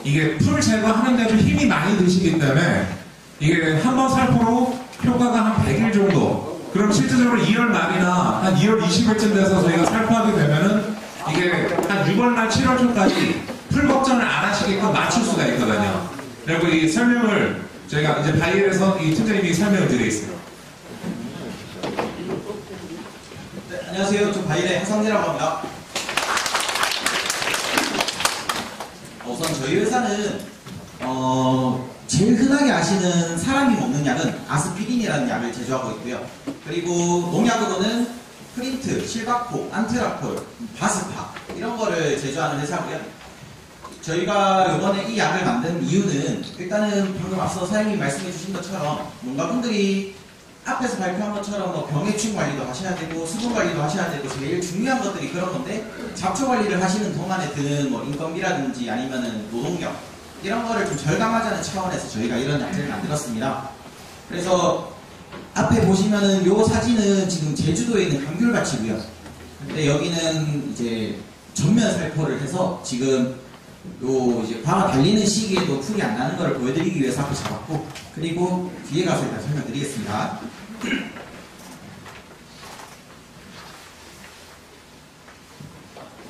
이게 풀 제거하는데도 힘이 많이 드시기 때문에 이게 한 번 살포로 효과가 한 100일 정도. 그럼 실질적으로 2월 말이나 한 2월 20일쯤 돼서 저희가 살포하게 되면은 이게 한 6월 말 7월 초까지 풀 걱정을 안 하시게끔 맞출 수가 있거든요. 그리고 이 설명을 저희가 이제 바이엘에서 이 팀장님이 설명을 드리겠습니다. 네, 안녕하세요. 저 바이엘의 하성재라고 합니다. 우선 저희 회사는 제일 흔하게 아시는 사람이 먹는 약은 아스피린이라는 약을 제조하고 있고요. 그리고 농약으로는 프린트, 실바코, 안트라콜, 바스파 이런 거를 제조하는 회사고요. 저희가 이번에 이 약을 만든 이유는 일단은 방금 앞서 사장님이 말씀해 주신 것처럼 뭔가 분들이 앞에서 발표한 것처럼 뭐 병해충 관리도 하셔야 되고 수분 관리도 하셔야 되고 제일 중요한 것들이 그런 건데 잡초 관리를 하시는 동안에 드는 뭐 인건비라든지 아니면은 노동력 이런 거를 좀 절감하자는 차원에서 저희가 이런 약재를 만들었습니다. 그래서 앞에 보시면은 요 사진은 지금 제주도에 있는 감귤밭이고요. 근데 여기는 이제 전면 살포를 해서 지금 요 이제 방아 달리는 시기에도 풀이 안 나는 걸 보여드리기 위해서 앞에 잡았고 그리고 뒤에 가서 일단 설명드리겠습니다.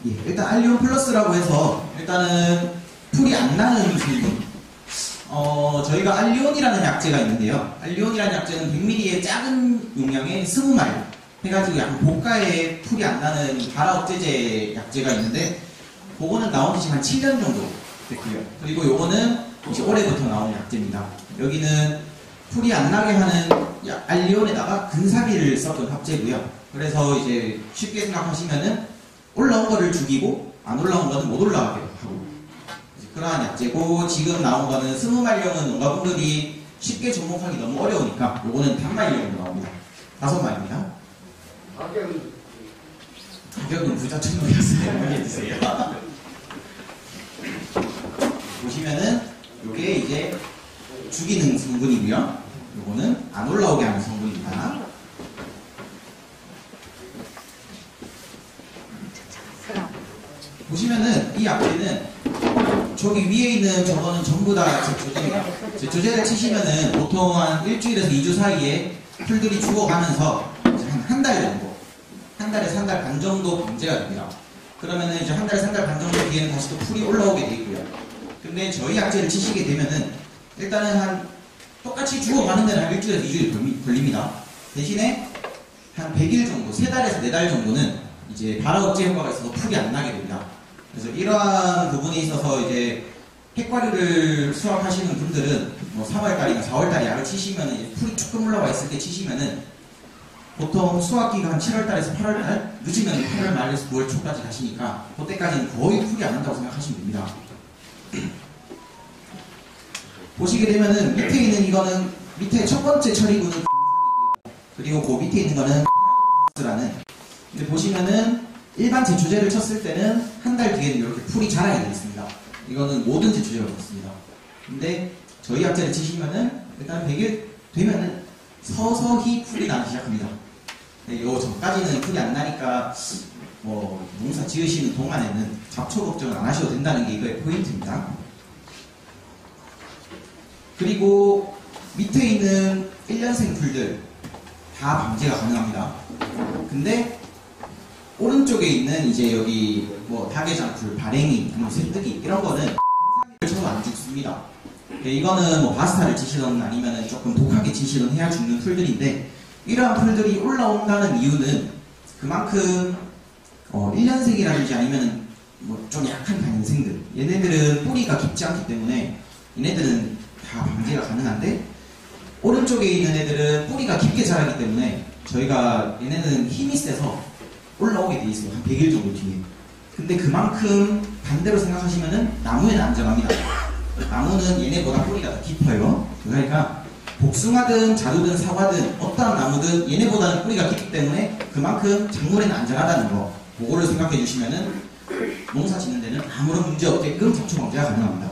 예, 일단 알리온 플러스라고 해서 일단은 풀이 안 나는 성분. 저희가 알리온이라는 약재가 있는데요. 알리온이라는 약재는 100ml의 작은 용량의 20마리 해가지고 약간 고가의 풀이 안 나는 발화 억제제 약재가 있는데 그거는 나온 지 한 7년 정도 됐고요. 그리고 요거는 이제 올해부터 나온 약재입니다. 여기는 풀이 안 나게 하는 알리온에다가 근사비를 썼던 합재고요. 그래서 이제 쉽게 생각하시면은 올라온 거를 죽이고 안 올라온 거는 못 올라가게 하고 그러한 약재고 지금 나온 거는 20마리용은 농가분들이 쉽게 접목하기 너무 어려우니까 요거는 단마리용으로 나옵니다. 5마리입니다. 가격은 부자천문이었으니까 확인해주세요. 보시면은 요게 이제 죽이는 성분이고요. 요거는 안 올라오게 하는 성분입니다. 보시면은 이 약재는 저기 위에 있는 저거는 전부 다 제초제예요. 제초제를 치시면은 보통 한 일주일에서 2주 사이에 풀들이 죽어가면서 한 달 정도, 한 달에서 한 달 반 정도 방제가 됩니다. 그러면은 이제 한 달에서 한 달 반 정도 뒤에는 다시 또 풀이 올라오게 돼 있고요. 근데 저희 약재를 치시게 되면은 일단은 한 똑같이 죽어가는 데는 한 일주일에서 2주일 걸립니다. 대신에 한 100일 정도, 3달에서 4달 정도는 이제 발화 억제 효과가 있어서 풀이 안 나게 됩니다. 그래서 이러한 부분에 있어서 이제 핵과류를 수확하시는 분들은 뭐 3월달이나 4월달에 약을 치시면은 이제 풀이 조금 올라와 있을 때 치시면은 보통 수확기가 한 7월달에서 8월달, 늦으면 8월 말에서 9월 초까지 가시니까 그때까지는 거의 풀이 안 난다고 생각하시면 됩니다. 보시게 되면은 밑에 있는 이거는 밑에 첫 번째 처리구는 그리고 그 밑에 있는 거는 라는 근데 보시면은 일반 제초제를 쳤을 때는 한 달 뒤에는 이렇게 풀이 자라게 되어 있습니다. 이거는 모든 제초제가 그렇습니다. 근데 저희 약재를 치시면은 일단 100일 되면은 서서히 풀이 나기 시작합니다. 요 전까지는 풀이 안 나니까 뭐 농사 지으시는 동안에는 잡초 걱정을 안 하셔도 된다는 게 이거의 포인트입니다. 그리고 밑에 있는 1년생 풀들 다 방제가 가능합니다. 근데 오른쪽에 있는 이제 여기 뭐 다계장풀, 발행이, 새뜨기 이런 거는 근사비를 쳐도 안 죽습니다. 이거는 뭐 바스타를 치시던 아니면 조금 독하게 치시던 해야 죽는 풀들인데 이러한 풀들이 올라온다는 이유는 그만큼 1년생이라든지 아니면 뭐 좀 약한 단생들 얘네들은 뿌리가 깊지 않기 때문에 얘네들은 다 방제가 가능한데 오른쪽에 있는 애들은 뿌리가 깊게 자라기 때문에 저희가 얘네는 힘이 세서 올라오게 돼 있어요. 한 100일 정도 뒤에. 근데 그만큼 반대로 생각하시면은 나무에는 안전합니다. 나무는 얘네보다 뿌리가 더 깊어요. 그러니까 복숭아든 자두든 사과든 어떠한 나무든 얘네보다는 뿌리가 깊기 때문에 그만큼 작물에는 안전하다는 거 그거를 생각해 주시면은 농사 짓는 데는 아무런 문제 없게끔 잡초 방제가 가능합니다.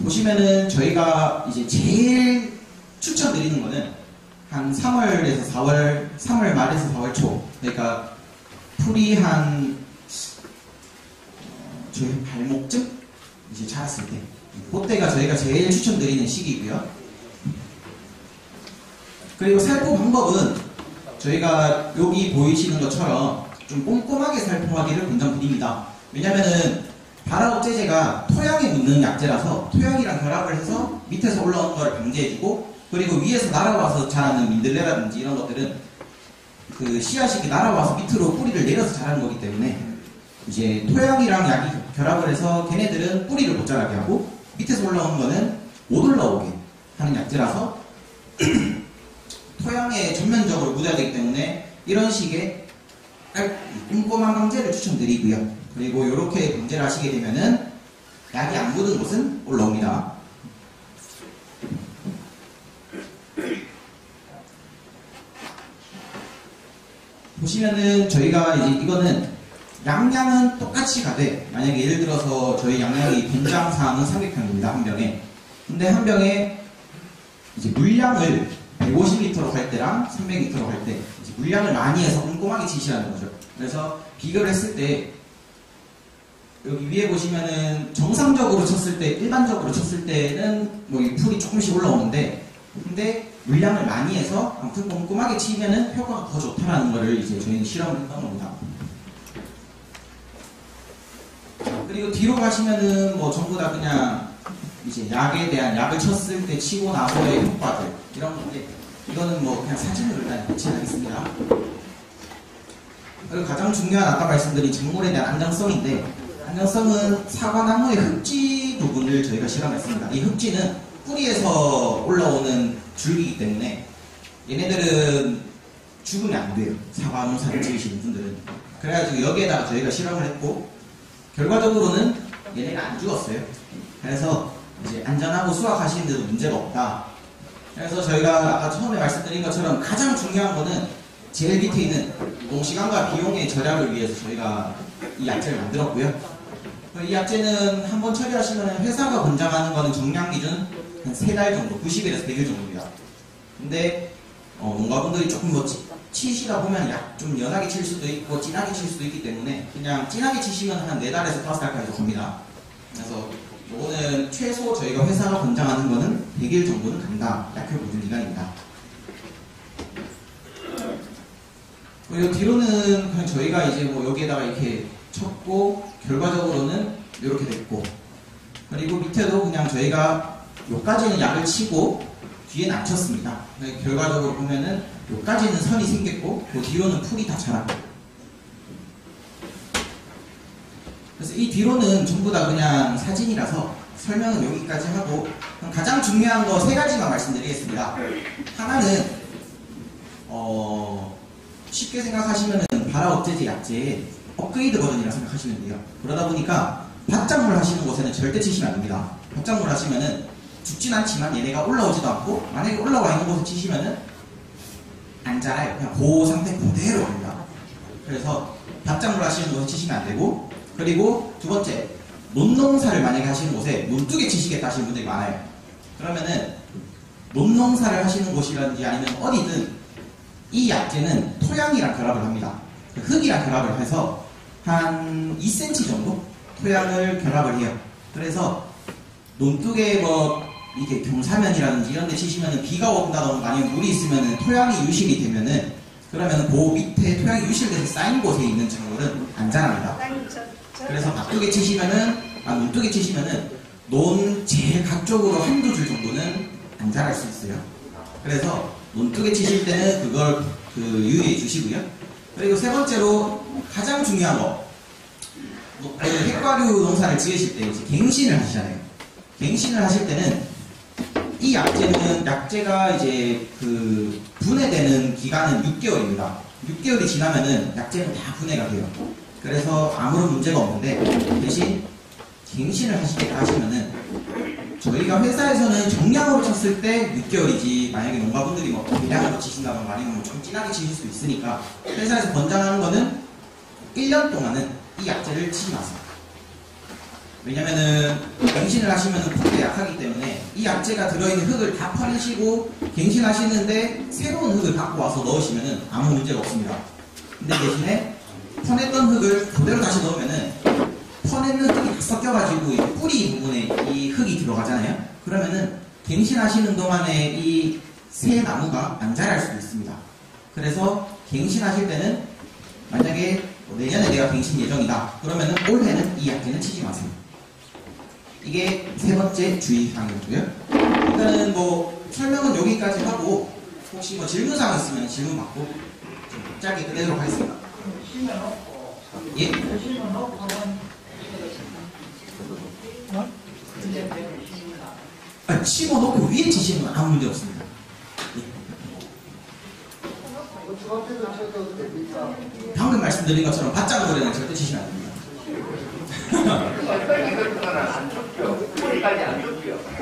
보시면은 저희가 이제 제일 추천드리는 거는 한 3월에서 4월, 3월 말에서 4월 초 그러니까 풀이 한 저희 발목쯤 이제 자랐을 때, 그때가 저희가 제일 추천드리는 시기고요. 그리고 살포 방법은 저희가 여기 보이시는 것처럼 좀 꼼꼼하게 살포하기를 권장드립니다. 왜냐면은 발화억제제가 토양에 묻는 약재라서 토양이랑 결합을 해서 밑에서 올라오는 걸 방지해주고, 그리고 위에서 날아와서 자라는 민들레라든지 이런 것들은 그 씨앗이 날아와서 밑으로 뿌리를 내려서 자라는 거기 때문에 이제 토양이랑 약이 결합을 해서 걔네들은 뿌리를 못 자라게 하고, 밑에서 올라오는 거는 못 올라오게 하는 약재라서 토양에 전면적으로 묻어야 되기 때문에 이런 식의 꼼꼼한 방제를 추천드리고요. 그리고 이렇게 방제를 하시게 되면은 약이 안 묻은 곳은 올라옵니다. 보시면은 저희가 이제 이거는 양량은 똑같이 가되, 만약에 예를 들어서 저희 양량이 권장사항은 300평입니다. 한 병에. 근데 한 병에 이제 물량을 150리터로 갈 때랑 300리터로 갈 때 이제 물량을 많이 해서 꼼꼼하게 지시하는 거죠. 그래서 비교를 했을 때 여기 위에 보시면은 정상적으로 쳤을 때, 일반적으로 쳤을 때는 뭐 이 풀이 조금씩 올라오는데, 근데 물량을 많이 해서 아무튼 꼼꼼하게 치면은 효과가 더 좋다라는 거를 이제 저희는 실험을 했던 겁니다. 그리고 뒤로 가시면은 뭐 전부 다 그냥 이제 약에 대한, 약을 쳤을 때 치고 나서의 효과들 이런 건데, 이거는 뭐 그냥 사진으로 일단 배치하겠습니다. 그리고 가장 중요한 아까 말씀드린 작물에 대한 안정성인데, 안정성은 사과나무의 흡지 부분을 저희가 실험했습니다. 이 흡지는 뿌리에서 올라오는 줄기이기 때문에 얘네들은 죽으면 안 돼요. 사과 농사를 지으시는 분들은. 그래가지고 여기에다가 저희가 실험을 했고, 결과적으로는 얘네가 안 죽었어요. 그래서 이제 안전하고 수확하시는데도 문제가 없다. 그래서 저희가 아까 처음에 말씀드린 것처럼 가장 중요한 거는 제일 밑에 있는 노동시간과 비용의 절약을 위해서 저희가 이 약재를 만들었고요. 이 약재는 한번 처리하시면 회사가 권장하는 거는 정량 기준 한 3달 정도, 90일에서 100일 정도입니다. 근데 농가분들이 조금 뭐 치시다 보면 약 좀 연하게 칠 수도 있고 진하게 칠 수도 있기 때문에 그냥 진하게 치시면 한 4달에서 5달까지 갑니다. 그래서 요거는 최소 저희가 회사가 권장하는 거는 100일 정도는 간다. 약효 보존 기간입니다. 그리고 뒤로는 그냥 저희가 이제 뭐 여기에다가 이렇게 쳤고, 결과적으로는 이렇게 됐고, 그리고 밑에도 그냥 저희가 요까지는 약을 치고 뒤에는 안 쳤습니다. 결과적으로 보면은 요까지는 선이 생겼고 그 뒤로는 풀이 다 자랐고, 그래서 이 뒤로는 전부 다 그냥 사진이라서 설명은 여기까지 하고, 가장 중요한 거 3가지만 말씀드리겠습니다. 하나는 쉽게 생각하시면은 발화억제제 약재의 업그레이드 버전이라 생각하시면 돼요. 그러다 보니까 밭작물 하시는 곳에는 절대 치시면 안 됩니다. 밭작물 하시면은 죽진 않지만 얘네가 올라오지도 않고, 만약에 올라와 있는 곳에 치시면은 안 자라요. 그냥 그 상태 그대로 갑니다. 그래서 밭작물 하시는 곳에 치시면 안 되고, 그리고 두 번째, 논농사를 만약에 하시는 곳에 논두개 치시겠다 하시는 분들이 많아요. 그러면은 논농사를 하시는 곳이라든지 아니면 어디든 이 약재는 토양이랑 결합을 합니다. 흙이랑 결합을 해서 한 2cm 정도 토양을 결합을 해요. 그래서 논둑에 뭐 이게 경사면이라든지 이런 데 치시면은 비가 온다던가 아니면 물이 있으면은 토양이 유실이 되면은, 그러면은 그 밑에 토양이 유실돼서 쌓인 곳에 있는 작물은 안 자랍니다. 그래서 밭두개 치시면은, 논두개 치시면은 논 제일 각쪽으로 한두 줄 정도는 안 자랄 수 있어요. 그래서 논두개 치실 때는 그걸 유의해 주시고요. 그리고 세 번째로 가장 중요한 거, 핵과류 농사를 지으실 때 이제 갱신을 하시잖아요. 갱신을 하실 때는 이 약재가 이제 분해되는 기간은 6개월입니다. 6개월이 지나면은 약재는 다 분해가 돼요. 그래서 아무런 문제가 없는데, 대신 갱신을 하시면은 저희가 회사에서는 정량으로 쳤을 때 6개월이지, 만약에 농가분들이 뭐 대량으로 치신다던가 아니면 뭐 좀 진하게 치실 수 있으니까 회사에서 권장하는 거는 1년 동안은 이 약재를 치지 마세요. 왜냐면은 갱신을 하시면은 흙이 약하기 때문에 이 약재가 들어있는 흙을 다 퍼내시고 갱신하시는데 새로운 흙을 갖고 와서 넣으시면은 아무 문제가 없습니다. 근데 대신에 퍼냈던 흙을 그대로 다시 넣으면은 퍼내는 흙이 다 섞여가지고 이 뿌리 부분에 이 흙이 들어가잖아요. 그러면은 갱신하시는 동안에 이 새 나무가 안 자랄 수도 있습니다. 그래서 갱신하실 때는 만약에 내년에 내가 갱신 예정이다. 그러면은 올해는 이 약재는 치지 마세요. 이게 세 번째 주의사항이고요. 일단은 뭐 설명은 여기까지 하고 혹시 뭐 질문사항 있으면 질문 받고 좀 짧게 끝내도록 하겠습니다. 예? 아니, 심어놓고 위에 치시는 건 아무 문제 없습니다. 예. 방금 말씀드린 것처럼 바짝 노래는 절대 치시면 안 됩니다.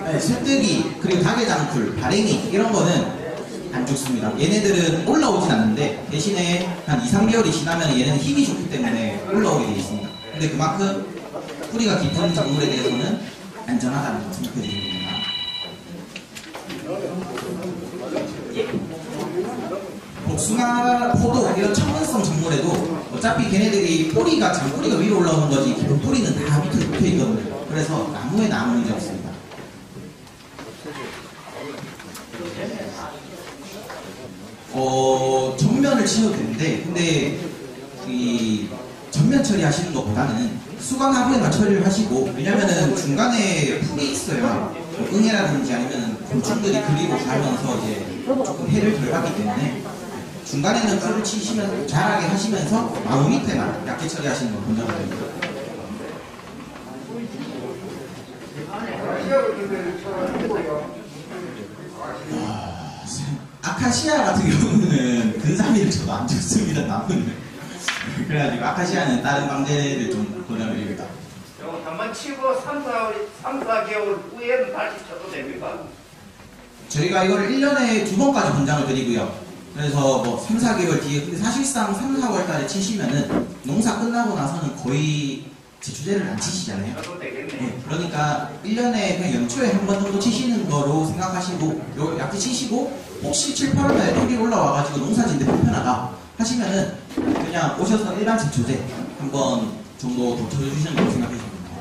네, 쇠뜨기 그리고 닭의장풀, 발행이 이런 거는 안 죽습니다. 얘네들은 올라오진 않는데 대신에 한 2, 3개월이 지나면 얘네는 힘이 좋기 때문에 올라오게 되어 있습니다. 근데 그만큼 뿌리가 깊은 작물에 대해서는 안전하다는 거 생각해 주시면 됩니다. 복숭아, 포도 이런 천문성 작물에도 어차피 걔네들이 뿌리가 장뿌리가 위로 올라오는 거지 기본 뿌리는 다 밑으로 붙어 있거든요. 그래서 나무에는 아무 문제 없습니다. 전면을 치셔도 되는데 근데 이 전면 처리하시는 것보다는 수강 하부에만 처리를 하시고 왜냐면은 중간에 풀이 있어요. 뭐 응애라든지 아니면 곤충들이 그리고 가면서 이제 조금 해를 덜 받기 때문에 중간에는 풀을 치시면 자라게 하시면서 나무 밑에만 약재 처리하시는 걸 권장드립니다. 아카시아 같은 경우는 근사미를 저도 안 좋습니다. 나무는. 그래가지고 아카시아는 다른 방제를 좀 권장드립니다. 한번 치고 3, 4개월 후에는 다시 쳐도 됩니까? 저희가 이걸 1년에 2번까지 권장을 드리고요. 그래서 뭐 3, 4개월 뒤에 근데 사실상 3, 4월 달에 치시면은 농사 끝나고 나서는 거의 제초제를 안 치시잖아요. 쳐도 되겠네. 네, 그러니까 1년에 그냥 연초에 한 번 정도 치시는 거로 생각하시고 요 약재 치시고 혹시 7, 8월 달에 토기 올라와가지고 농사짓는데 불편하다 하시면은 그냥 오셔서 일반 제초제 한 번 정도 더 쳐주시는 걸로 생각해 주시면 됩니다.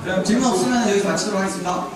그럼 질문 없으면 여기서 마치도록 하겠습니다.